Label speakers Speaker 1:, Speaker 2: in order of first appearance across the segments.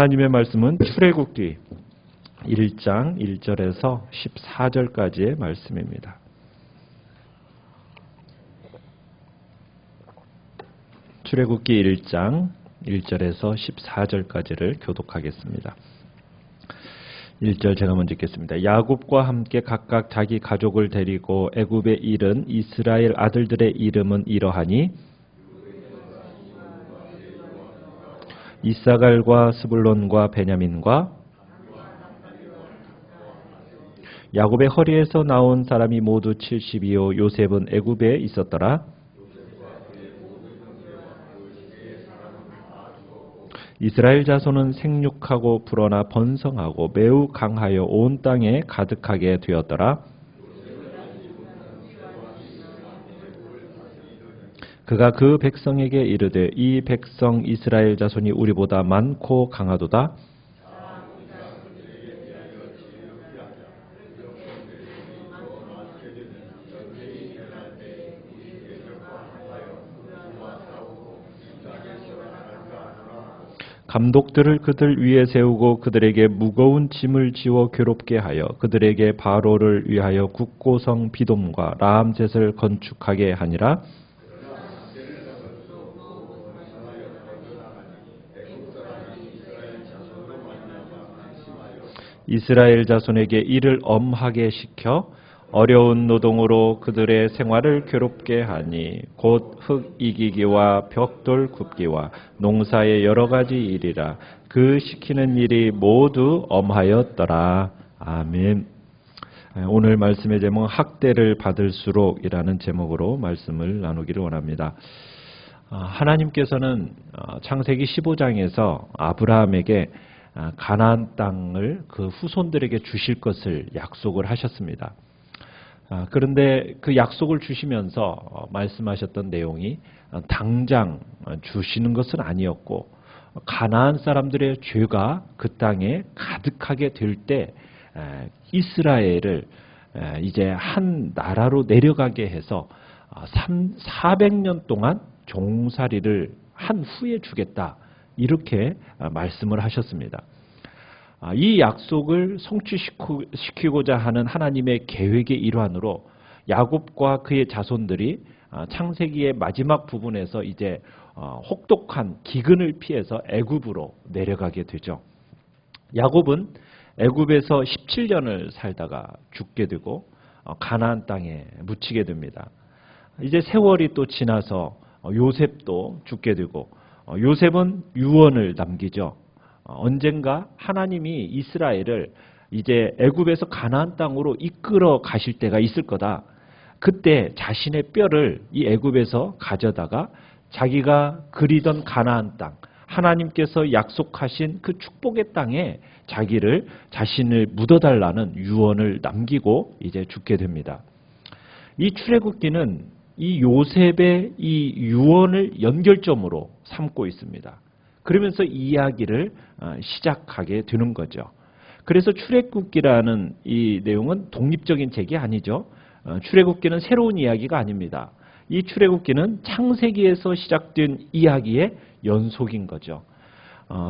Speaker 1: 하나님의 말씀은 출애굽기 1장 1절에서 14절까지의 말씀입니다. 출애굽기 1장 1절에서 14절까지를 교독하겠습니다. 1절 제가 먼저 읽겠습니다. 야곱과 함께 각각 자기 가족을 데리고 애굽에 이른 이스라엘 아들들의 이름은 이러하니 이사갈과 스불론과 베냐민과 야곱의 허리에서 나온 사람이 모두 70이요 요셉은 애굽에 있었더라. 이스라엘 자손은 생육하고 불어나 번성하고 매우 강하여 온 땅에 가득하게 되었더라. 그가 그 백성에게 이르되 이 백성 이스라엘 자손이 우리보다 많고 강하도다. 감독들을 그들 위에 세우고 그들에게 무거운 짐을 지워 괴롭게 하여 그들에게 바로를 위하여 국고성 비돔과 라암셋을 건축하게 하니라. 이스라엘 자손에게 일을 엄하게 시켜 어려운 노동으로 그들의 생활을 괴롭게 하니 곧 흙 이기기와 벽돌 굽기와 농사의 여러 가지 일이라. 그 시키는 일이 모두 엄하였더라. 아멘. 오늘 말씀의 제목은 학대를 받을수록이라는 제목으로 말씀을 나누기를 원합니다. 하나님께서는 창세기 15장에서 아브라함에게 가나안 땅을 그 후손들에게 주실 것을 약속을 하셨습니다. 그런데 그 약속을 주시면서 말씀하셨던 내용이 당장 주시는 것은 아니었고 가나안 사람들의 죄가 그 땅에 가득하게 될 때 이스라엘을 이제 한 나라로 내려가게 해서 400년 동안 종살이를 한 후에 주겠다. 이렇게 말씀을 하셨습니다. 이 약속을 성취시키고자 하는 하나님의 계획의 일환으로 야곱과 그의 자손들이 창세기의 마지막 부분에서 이제 혹독한 기근을 피해서 애굽으로 내려가게 되죠. 야곱은 애굽에서 17년을 살다가 죽게 되고 가나안 땅에 묻히게 됩니다. 이제 세월이 또 지나서 요셉도 죽게 되고 요셉은 유언을 남기죠. 언젠가 하나님이 이스라엘을 이제 애굽에서 가나안 땅으로 이끌어 가실 때가 있을 거다. 그때 자신의 뼈를 이 애굽에서 가져다가 자기가 그리던 가나안 땅, 하나님께서 약속하신 그 축복의 땅에 자신을 묻어달라는 유언을 남기고 이제 죽게 됩니다. 이 출애굽기는 이 요셉의 이 유언을 연결점으로 삼고 있습니다. 그러면서 이야기를 시작하게 되는 거죠. 그래서 출애굽기라는 이 내용은 독립적인 책이 아니죠. 출애굽기는 새로운 이야기가 아닙니다. 이 출애굽기는 창세기에서 시작된 이야기의 연속인 거죠.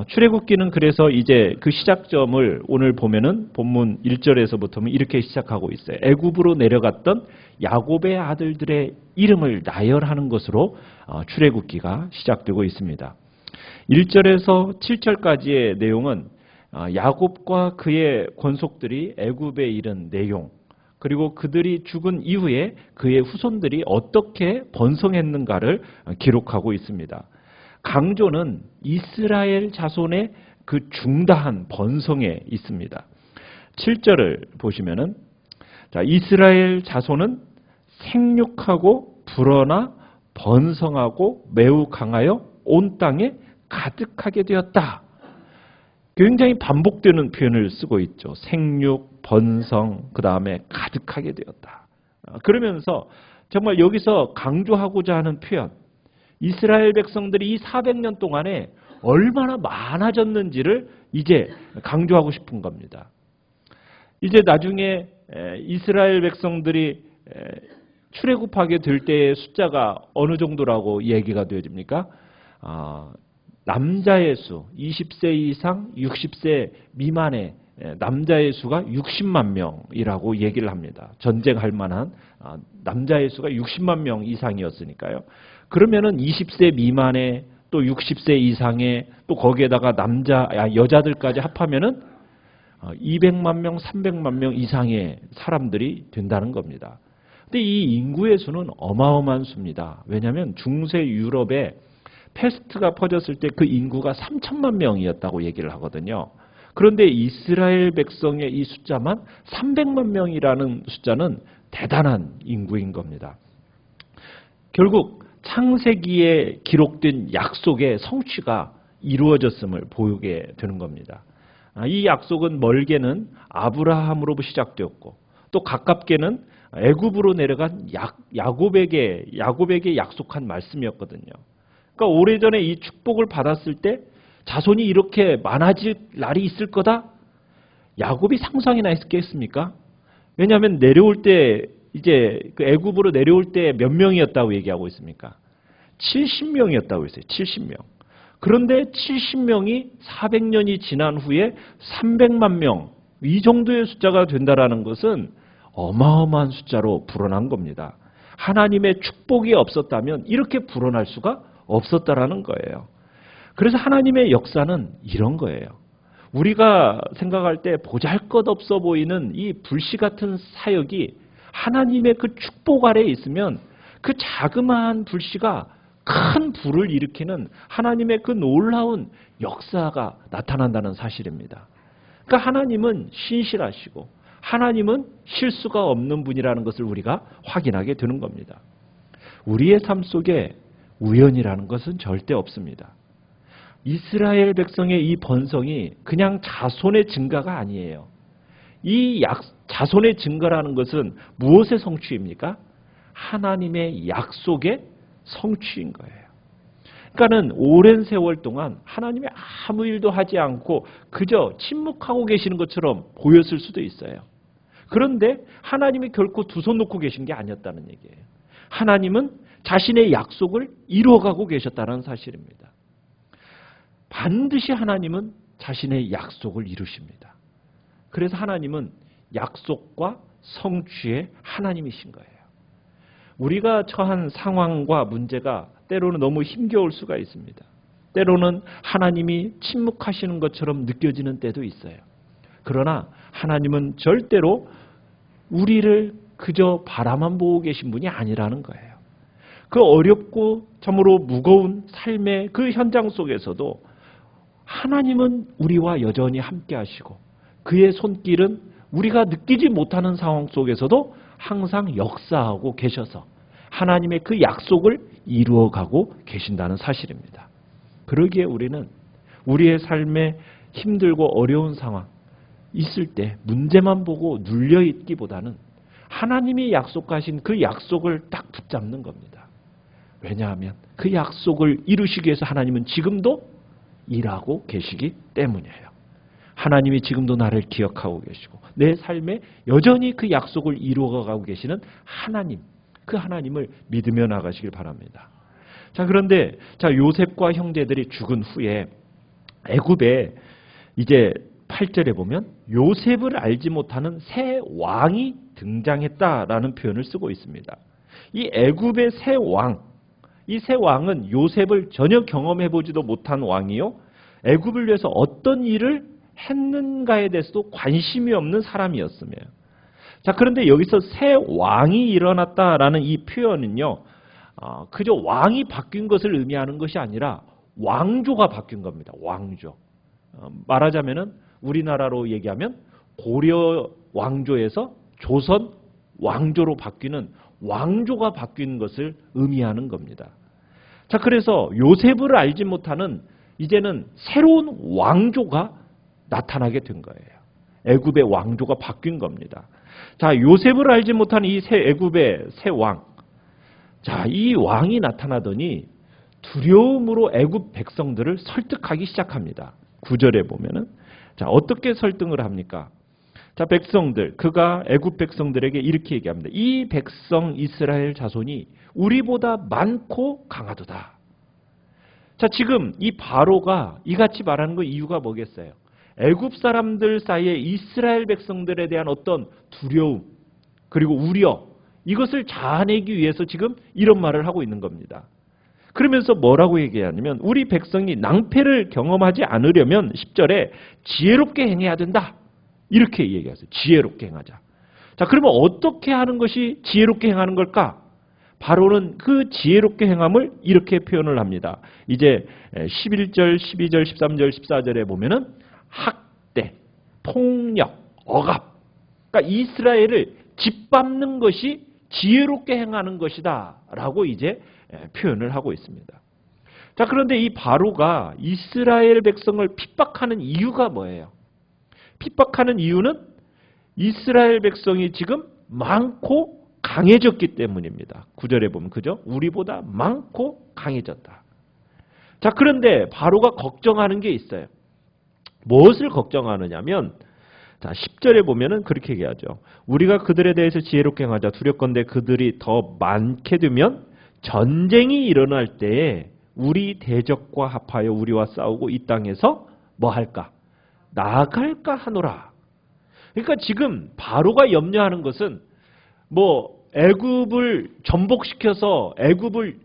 Speaker 1: 출애굽기는 그래서 이제 그 시작점을 오늘 보면은 본문 1절에서부터는 이렇게 시작하고 있어요. 애굽으로 내려갔던 야곱의 아들들의 이름을 나열하는 것으로 출애굽기가 시작되고 있습니다. 1절에서 7절까지의 내용은 야곱과 그의 권속들이 애굽에 이른 내용, 그리고 그들이 죽은 이후에 그의 후손들이 어떻게 번성했는가를 기록하고 있습니다. 강조는 이스라엘 자손의 그 중다한 번성에 있습니다. 7절을 보시면은 이스라엘 자손은 생육하고 불어나 번성하고 매우 강하여 온 땅에 가득하게 되었다. 굉장히 반복되는 표현을 쓰고 있죠. 생육, 번성, 그 다음에 가득하게 되었다. 그러면서 정말 여기서 강조하고자 하는 표현, 이스라엘 백성들이 이 400년 동안에 얼마나 많아졌는지를 이제 강조하고 싶은 겁니다. 이제 나중에 이스라엘 백성들이 출애굽하게 될 때의 숫자가 어느 정도라고 얘기가 되어집니까? 남자의 수, 20세 이상 60세 미만의 남자의 수가 60만 명이라고 얘기를 합니다. 전쟁할 만한 남자의 수가 60만 명 이상이었으니까요. 그러면은 20세 미만의 또 60세 이상의 또 거기에다가 여자들까지 합하면은 200만 명, 300만 명 이상의 사람들이 된다는 겁니다. 근데 이 인구의 수는 어마어마한 수입니다. 왜냐하면 중세 유럽에 패스트가 퍼졌을 때 그 인구가 3천만 명이었다고 얘기를 하거든요. 그런데 이스라엘 백성의 이 숫자만 300만 명이라는 숫자는 대단한 인구인 겁니다. 결국 창세기에 기록된 약속의 성취가 이루어졌음을 보이게 되는 겁니다. 이 약속은 멀게는 아브라함으로 시작되었고 또 가깝게는 애굽으로 내려간 야곱에게 약속한 말씀이었거든요. 그러니까 오래전에 이 축복을 받았을 때 자손이 이렇게 많아질 날이 있을 거다? 야곱이 상상이나 했겠습니까? 왜냐하면 내려올 때 이제 그 애굽으로 내려올 때 몇 명이었다고 얘기하고 있습니까? 70명이었다고 했어요. 70명. 그런데 70명이 400년이 지난 후에 300만 명, 이 정도의 숫자가 된다라는 것은 어마어마한 숫자로 불어난 겁니다. 하나님의 축복이 없었다면 이렇게 불어날 수가 없었다라는 거예요. 그래서 하나님의 역사는 이런 거예요. 우리가 생각할 때 보잘것없어 보이는 이 불씨 같은 사역이 하나님의 그 축복 아래에 있으면 그 자그마한 불씨가 큰 불을 일으키는 하나님의 그 놀라운 역사가 나타난다는 사실입니다. 그러니까 하나님은 신실하시고 하나님은 실수가 없는 분이라는 것을 우리가 확인하게 되는 겁니다. 우리의 삶 속에 우연이라는 것은 절대 없습니다. 이스라엘 백성의 이 번성이 그냥 자손의 증가가 아니에요. 이 자손의 증가라는 것은 무엇의 성취입니까? 하나님의 약속의 성취인 거예요. 그러니까는 오랜 세월 동안 하나님이 아무 일도 하지 않고 그저 침묵하고 계시는 것처럼 보였을 수도 있어요. 그런데 하나님이 결코 두 손 놓고 계신 게 아니었다는 얘기예요. 하나님은 자신의 약속을 이루어가고 계셨다는 사실입니다. 반드시 하나님은 자신의 약속을 이루십니다. 그래서 하나님은 약속과 성취의 하나님이신 거예요. 우리가 처한 상황과 문제가 때로는 너무 힘겨울 수가 있습니다. 때로는 하나님이 침묵하시는 것처럼 느껴지는 때도 있어요. 그러나 하나님은 절대로 우리를 그저 바라만 보고 계신 분이 아니라는 거예요. 그 어렵고 참으로 무거운 삶의 그 현장 속에서도 하나님은 우리와 여전히 함께 하시고 그의 손길은 우리가 느끼지 못하는 상황 속에서도 항상 역사하고 계셔서 하나님의 그 약속을 이루어가고 계신다는 사실입니다. 그러기에 우리는 우리의 삶에 힘들고 어려운 상황 있을 때 문제만 보고 눌려있기보다는 하나님이 약속하신 그 약속을 딱 붙잡는 겁니다. 왜냐하면 그 약속을 이루시기 위해서 하나님은 지금도 일하고 계시기 때문이에요. 하나님이 지금도 나를 기억하고 계시고 내 삶에 여전히 그 약속을 이루어가고 계시는 하나님, 그 하나님을 믿으며 나가시길 바랍니다. 자, 그런데 요셉과 형제들이 죽은 후에 애굽에 이제 8절에 보면 요셉을 알지 못하는 새 왕이 등장했다라는 표현을 쓰고 있습니다. 이 애굽의 새 왕, 이 새 왕은 요셉을 전혀 경험해보지도 못한 왕이요, 애굽을 위해서 어떤 일을 했는가에 대해서도 관심이 없는 사람이었으며, 자, 그런데 여기서 새 왕이 일어났다라는 이 표현은요, 그저 왕이 바뀐 것을 의미하는 것이 아니라 왕조가 바뀐 겁니다. 왕조. 말하자면은 우리나라로 얘기하면 고려 왕조에서 조선 왕조로 바뀌는 왕조가 바뀐 것을 의미하는 겁니다. 자, 그래서 요셉을 알지 못하는 이제는 새로운 왕조가 나타나게 된 거예요. 애굽의 왕조가 바뀐 겁니다. 자, 요셉을 알지 못하는 이 애굽의 새 왕. 자, 이 왕이 나타나더니 두려움으로 애굽 백성들을 설득하기 시작합니다. 9절에 보면은, 자, 어떻게 설득을 합니까? 자, 백성들, 그가 애굽 백성들에게 이렇게 얘기합니다. 이 백성 이스라엘 자손이 우리보다 많고 강하도다. 자, 지금 이 바로가 이같이 말하는 그 이유가 뭐겠어요? 애굽 사람들 사이에 이스라엘 백성들에 대한 어떤 두려움 그리고 우려, 이것을 자아내기 위해서 지금 이런 말을 하고 있는 겁니다. 그러면서 뭐라고 얘기하냐면 우리 백성이 낭패를 경험하지 않으려면 10절에 지혜롭게 행해야 된다. 이렇게 얘기하세요. 지혜롭게 행하자. 자, 그러면 어떻게 하는 것이 지혜롭게 행하는 걸까? 바로는 그 지혜롭게 행함을 이렇게 표현을 합니다. 이제 11절, 12절, 13절, 14절에 보면은 학대, 폭력, 억압. 그러니까 이스라엘을 짓밟는 것이 지혜롭게 행하는 것이다 라고 이제 표현을 하고 있습니다. 자, 그런데 이 바로가 이스라엘 백성을 핍박하는 이유가 뭐예요? 핍박하는 이유는 이스라엘 백성이 지금 많고 강해졌기 때문입니다. 9절에 보면 그죠? 우리보다 많고 강해졌다. 자, 그런데 바로가 걱정하는 게 있어요. 무엇을 걱정하느냐면 자, 10절에 보면은 그렇게 얘기하죠. 우리가 그들에 대해서 지혜롭게 행하자. 두렵건대 그들이 더 많게 되면 전쟁이 일어날 때에 우리 대적과 합하여 우리와 싸우고 이 땅에서 뭐 할까? 나갈까 하노라. 그러니까 지금 바로가 염려하는 것은 뭐 애굽을 전복시켜서 애굽을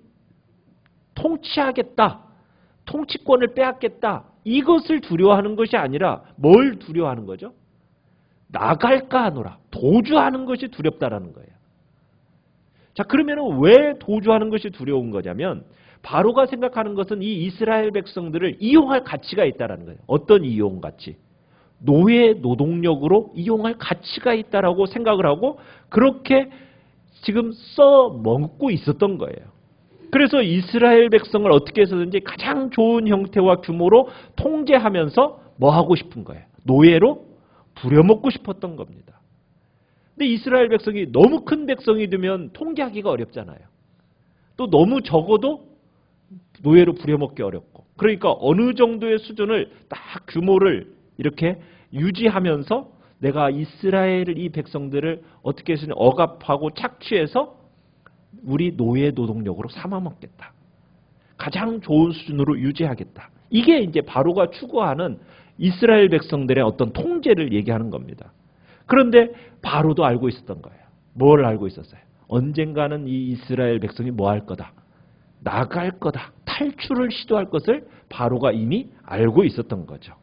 Speaker 1: 통치하겠다. 통치권을 빼앗겠다. 이것을 두려워하는 것이 아니라 뭘 두려워하는 거죠? 나갈까 하노라. 도주하는 것이 두렵다라는 거예요. 자, 그러면 왜 도주하는 것이 두려운 거냐면 바로가 생각하는 것은 이 이스라엘 백성들을 이용할 가치가 있다는 거예요. 어떤 이용 가치? 노예 노동력으로 이용할 가치가 있다라고 생각을 하고 그렇게 지금 써먹고 있었던 거예요. 그래서 이스라엘 백성을 어떻게 해서든지 가장 좋은 형태와 규모로 통제하면서 뭐 하고 싶은 거예요? 노예로 부려먹고 싶었던 겁니다. 근데 이스라엘 백성이 너무 큰 백성이 되면 통제하기가 어렵잖아요. 또 너무 적어도 노예로 부려먹기 어렵고. 그러니까 어느 정도의 수준을 딱 규모를 이렇게 유지하면서 내가 이스라엘을 이 백성들을 어떻게 해서든 억압하고 착취해서 우리 노예 노동력으로 삼아먹겠다. 가장 좋은 수준으로 유지하겠다. 이게 이제 바로가 추구하는 이스라엘 백성들의 어떤 통제를 얘기하는 겁니다. 그런데 바로도 알고 있었던 거예요. 뭘 알고 있었어요? 언젠가는 이 이스라엘 백성이 뭐 할 거다? 나갈 거다. 탈출을 시도할 것을 바로가 이미 알고 있었던 거죠.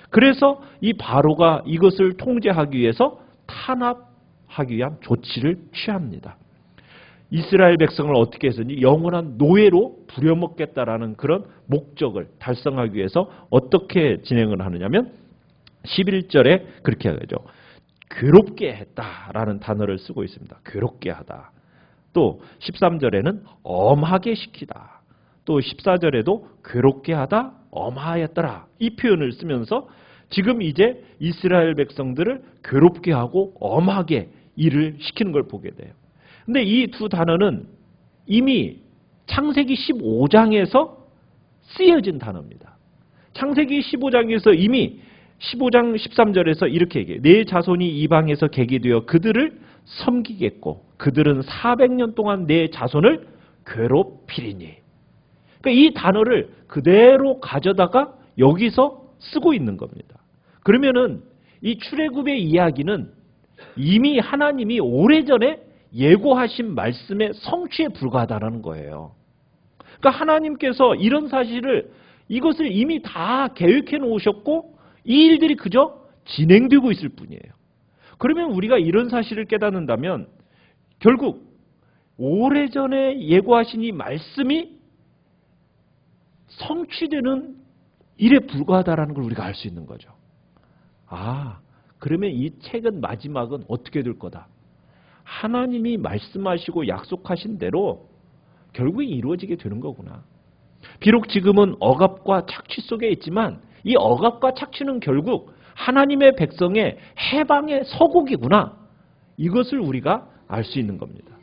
Speaker 1: 그래서 이 바로가 이것을 통제하기 위해서 탄압하기 위한 조치를 취합니다. 이스라엘 백성을 어떻게 해서니 영원한 노예로 부려먹겠다라는 그런 목적을 달성하기 위해서 어떻게 진행을 하느냐면 11절에 그렇게 하죠. 괴롭게 했다라는 단어를 쓰고 있습니다. 괴롭게 하다. 또 13절에는 엄하게 시키다. 또 14절에도 괴롭게 하다, 엄하였더라. 이 표현을 쓰면서 지금 이제 이스라엘 백성들을 괴롭게 하고 엄하게 일을 시키는 걸 보게 돼요. 근데 이 두 단어는 이미 창세기 15장에서 쓰여진 단어입니다. 창세기 15장에서 이미 15장 13절에서 이렇게 얘기해요. 내 자손이 이방에서 객이 되어 그들을 섬기겠고 그들은 400년 동안 내 자손을 괴롭히리니. 그러니까 이 단어를 그대로 가져다가 여기서 쓰고 있는 겁니다. 그러면은 이 출애굽의 이야기는 이미 하나님이 오래전에 예고하신 말씀의 성취에 불과하다는 거예요. 그러니까 하나님께서 이런 사실을 이것을 이미 다 계획해 놓으셨고 이 일들이 그저 진행되고 있을 뿐이에요. 그러면 우리가 이런 사실을 깨닫는다면 결국 오래전에 예고하신 이 말씀이 성취되는 일에 불과하다는 걸 우리가 알 수 있는 거죠. 아, 그러면 이 책은 마지막은 어떻게 될 거다? 하나님이 말씀하시고 약속하신 대로 결국에 이루어지게 되는 거구나. 비록 지금은 억압과 착취 속에 있지만 이 억압과 착취는 결국 하나님의 백성의 해방의 서곡이구나. 이것을 우리가 알 수 있는 겁니다.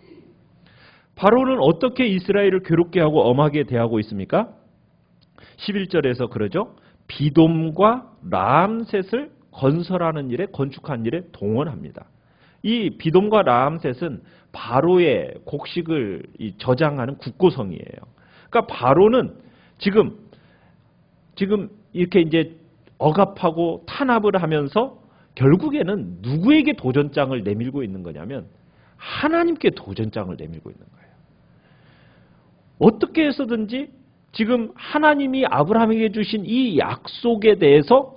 Speaker 1: 바로는 어떻게 이스라엘을 괴롭게 하고 엄하게 대하고 있습니까? 11절에서 그러죠. 비돔과 라암셋을 건설하는 일에 건축한 일에 동원합니다. 이 비돔과 라암셋은 바로의 곡식을 저장하는 국고성이에요. 그러니까 바로는 지금 지금 이렇게 이제 억압하고 탄압을 하면서 결국에는 누구에게 도전장을 내밀고 있는 거냐면 하나님께 도전장을 내밀고 있는 거예요. 어떻게 해서든지 지금 하나님이 아브라함에게 주신 이 약속에 대해서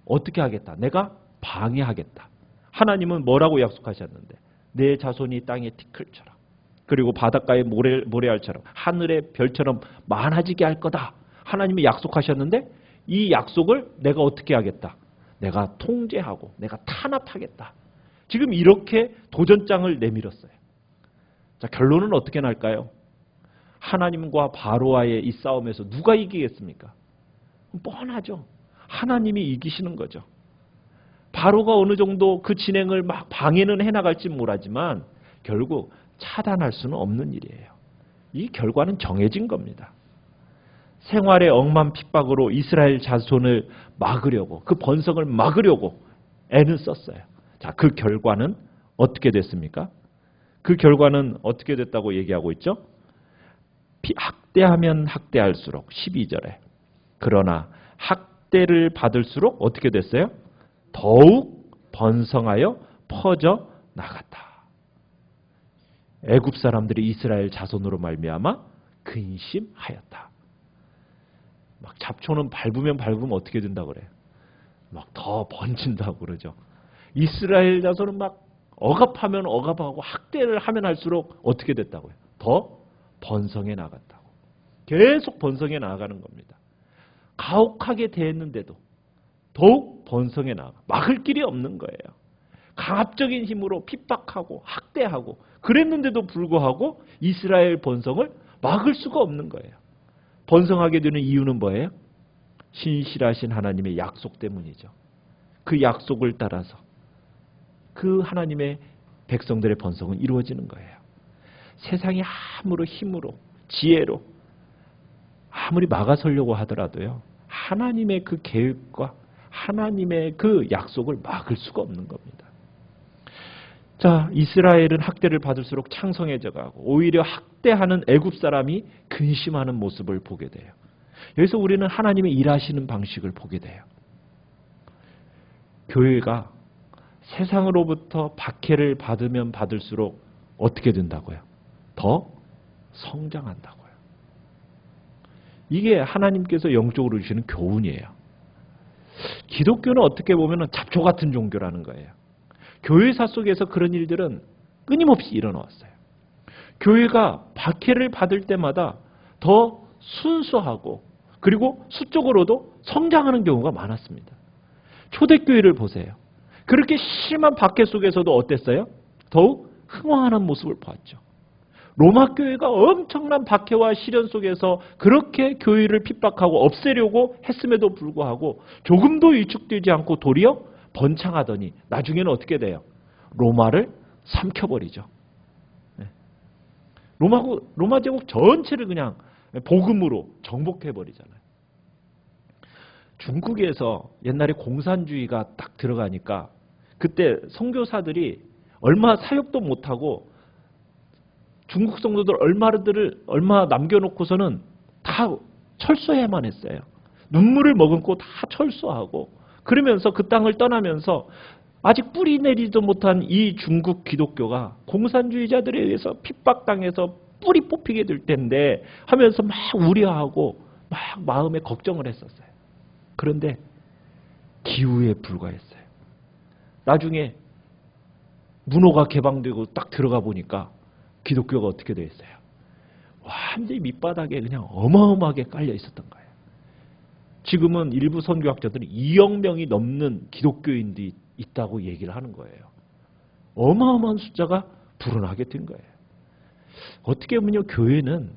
Speaker 1: 어떻게 하겠다? 내가 방해하겠다. 하나님은 뭐라고 약속하셨는데 내 자손이 땅의 티끌처럼 그리고 바닷가의 모래알처럼 하늘의 별처럼 많아지게 할 거다. 하나님이 약속하셨는데 이 약속을 내가 어떻게 하겠다? 내가 통제하고 내가 탄압하겠다. 지금 이렇게 도전장을 내밀었어요. 자, 결론은 어떻게 날까요? 하나님과 바로와의 이 싸움에서 누가 이기겠습니까? 뻔하죠. 하나님이 이기시는 거죠. 바로가 어느 정도 그 진행을 막 방해는 해나갈지 모르지만 결국 차단할 수는 없는 일이에요. 이 결과는 정해진 겁니다. 생활의 억만 핍박으로 이스라엘 자손을 막으려고 그 번성을 막으려고 애는 썼어요. 자, 그 결과는 어떻게 됐습니까? 그 결과는 어떻게 됐다고 얘기하고 있죠? 학대하면 학대할수록 12절에 그러나 학대를 받을수록 어떻게 됐어요? 더욱 번성하여 퍼져 나갔다. 애굽 사람들이 이스라엘 자손으로 말미암아 근심하였다. 막 잡초는 밟으면 어떻게 된다고 그래요? 막 더 번진다고 그러죠. 이스라엘 자손은 막 억압하면 억압하고 학대를 하면 할수록 어떻게 됐다고요? 더 번성해 나갔다고. 계속 번성해 나가는 겁니다. 가혹하게 대했는데도 더욱 번성해 나가. 막을 길이 없는 거예요. 강압적인 힘으로 핍박하고 학대하고 그랬는데도 불구하고 이스라엘 번성을 막을 수가 없는 거예요. 번성하게 되는 이유는 뭐예요? 신실하신 하나님의 약속 때문이죠. 그 약속을 따라서 그 하나님의 백성들의 번성은 이루어지는 거예요. 세상이 아무리 힘으로 지혜로 아무리 막아서려고 하더라도요. 하나님의 그 계획과 하나님의 그 약속을 막을 수가 없는 겁니다. 자, 이스라엘은 학대를 받을수록 창성해져 가고 오히려 학대하는 애굽 사람이 근심하는 모습을 보게 돼요. 여기서 우리는 하나님의 일하시는 방식을 보게 돼요. 교회가 세상으로부터 박해를 받으면 받을수록 어떻게 된다고요? 더 성장한다고요. 이게 하나님께서 영적으로 주시는 교훈이에요. 기독교는 어떻게 보면 잡초 같은 종교라는 거예요. 교회사 속에서 그런 일들은 끊임없이 일어나왔어요. 교회가 박해를 받을 때마다 더 순수하고 그리고 수적으로도 성장하는 경우가 많았습니다. 초대교회를 보세요. 그렇게 심한 박해 속에서도 어땠어요? 더욱 흥황하는 모습을 보았죠. 로마 교회가 엄청난 박해와 시련 속에서 그렇게 교회를 핍박하고 없애려고 했음에도 불구하고 조금도 위축되지 않고 도리어 번창하더니 나중에는 어떻게 돼요? 로마를 삼켜버리죠. 로마 제국 전체를 그냥 복음으로 정복해버리잖아요. 중국에서 옛날에 공산주의가 딱 들어가니까 그때 선교사들이 얼마 사역도 못하고 중국 성도들 얼마 남겨놓고서는 다 철수해야만 했어요. 눈물을 머금고 다 철수하고 그러면서 그 땅을 떠나면서 아직 뿌리 내리지도 못한 이 중국 기독교가 공산주의자들에 의해서 핍박당해서 뿌리 뽑히게 될 텐데 하면서 막 우려하고 막 마음에 걱정을 했었어요. 그런데 기우에 불과했어요. 나중에 문호가 개방되고 딱 들어가 보니까 기독교가 어떻게 되어 있어요? 완전히 밑바닥에 그냥 어마어마하게 깔려 있었던 거예요. 지금은 일부 선교학자들은 2억 명이 넘는 기독교인들이 있다고 얘기를 하는 거예요. 어마어마한 숫자가 불어나게 된 거예요. 어떻게 보면 교회는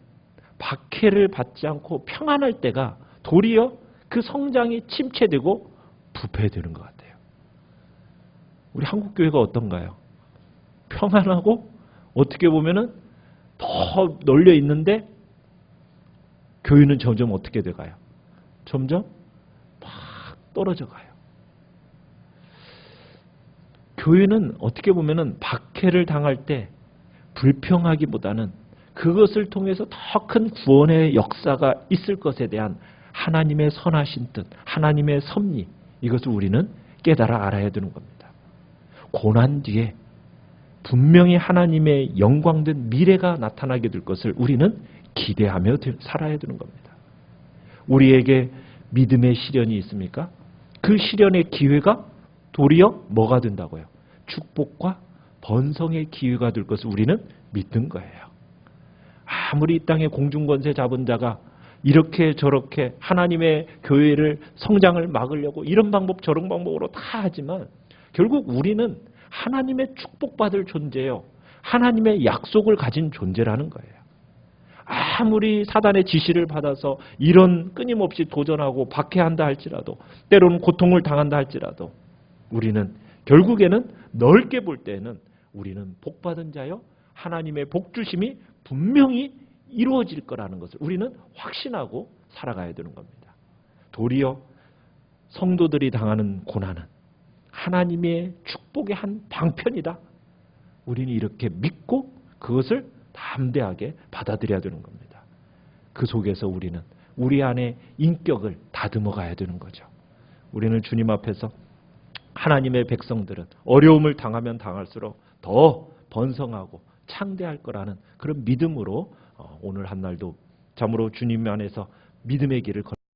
Speaker 1: 박해를 받지 않고 평안할 때가 도리어 그 성장이 침체되고 부패되는 것 같아요. 우리 한국교회가 어떤가요? 평안하고 어떻게 보면은 더 널려 있는데 교회는 점점 어떻게 돼가요? 점점 막 떨어져 가요. 교회는 어떻게 보면은 박해를 당할 때 불평하기보다는 그것을 통해서 더 큰 구원의 역사가 있을 것에 대한 하나님의 선하신 뜻, 하나님의 섭리, 이것을 우리는 깨달아 알아야 되는 겁니다. 고난 뒤에 분명히 하나님의 영광된 미래가 나타나게 될 것을 우리는 기대하며 살아야 되는 겁니다. 우리에게 믿음의 시련이 있습니까? 그 시련의 기회가 도리어 뭐가 된다고요? 축복과 번성의 기회가 될 것을 우리는 믿는 거예요. 아무리 이 땅에 공중권세 잡은 자가 이렇게 저렇게 하나님의 교회를 성장을 막으려고 이런 방법 저런 방법으로 다 하지만 결국 우리는 하나님의 축복받을 존재예요. 하나님의 약속을 가진 존재라는 거예요. 아무리 사단의 지시를 받아서 이런 끊임없이 도전하고 박해한다 할지라도 때로는 고통을 당한다 할지라도 우리는 결국에는 넓게 볼 때는 우리는 복받은 자요. 하나님의 복주심이 분명히 이루어질 거라는 것을 우리는 확신하고 살아가야 되는 겁니다. 도리어 성도들이 당하는 고난은 하나님의 축복의 한 방편이다. 우리는 이렇게 믿고 그것을 담대하게 받아들여야 되는 겁니다. 그 속에서 우리는 우리 안에 인격을 다듬어 가야 되는 거죠. 우리는 주님 앞에서 하나님의 백성들은 어려움을 당하면 당할수록 더 번성하고 창대할 거라는 그런 믿음으로 오늘 한 날도 참으로 주님 안에서 믿음의 길을